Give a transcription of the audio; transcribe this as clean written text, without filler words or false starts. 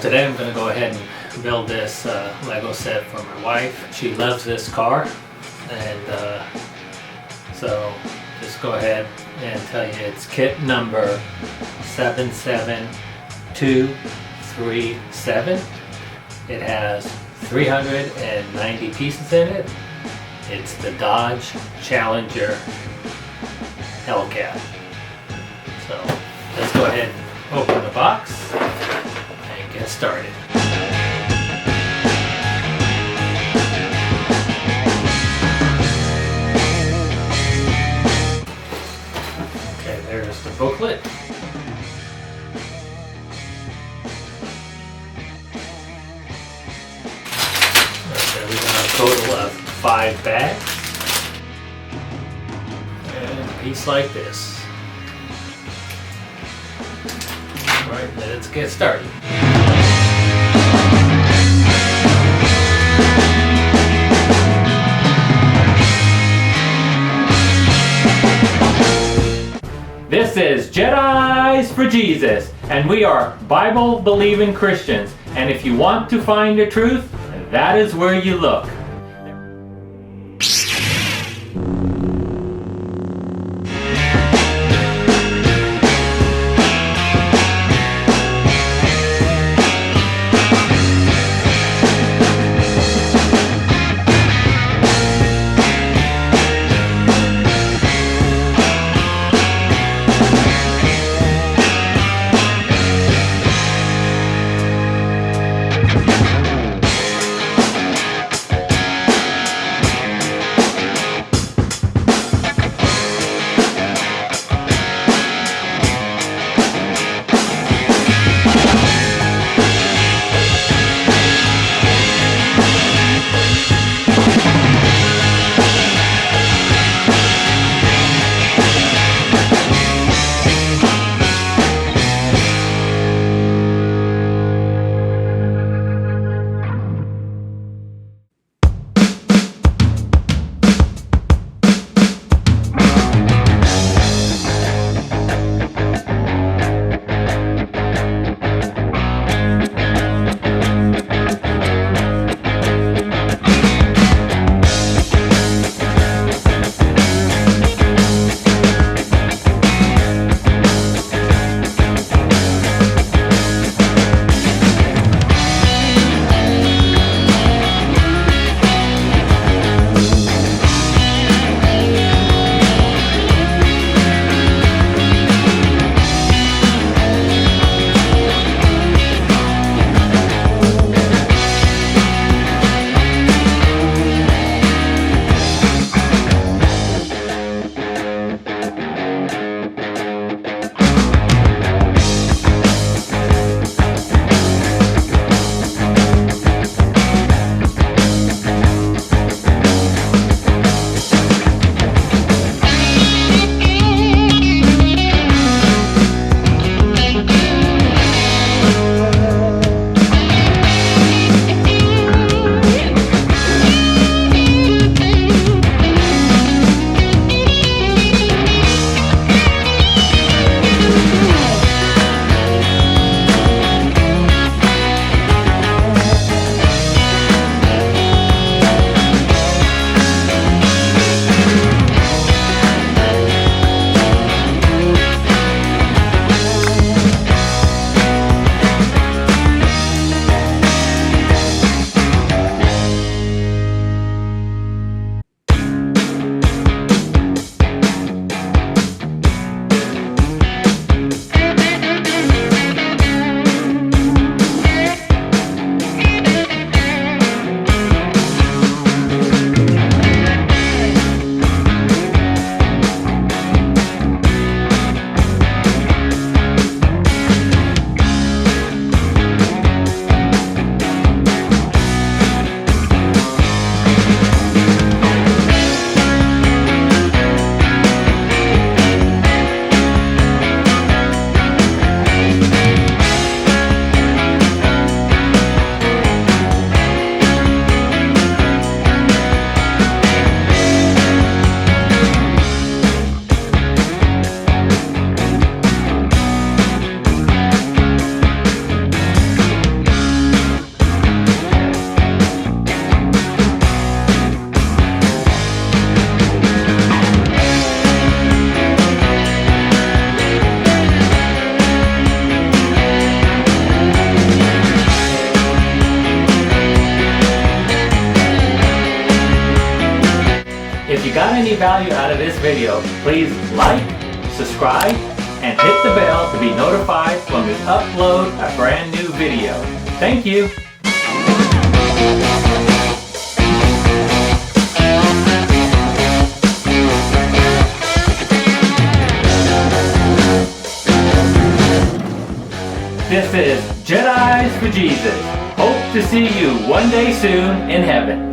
Today I'm going to go ahead and build this Lego set for my wife. She loves this car, and so just go ahead and tell you it's kit number 77237. It has 390 pieces in it. It's the Dodge Challenger Hellcat. So let's go ahead and open the box and get started. Okay, there's the booklet. Okay, we got a total of 5 bags. And a piece like this. Alright, let's get started. This is Jedis for Jesus, and we are Bible-believing Christians. And if you want to find the truth, that is where you look. any value out of this video, please like, subscribe, and hit the bell to be notified when we upload a brand new video. Thank you. This is Jedis for Jesus. Hope to see you one day soon in heaven.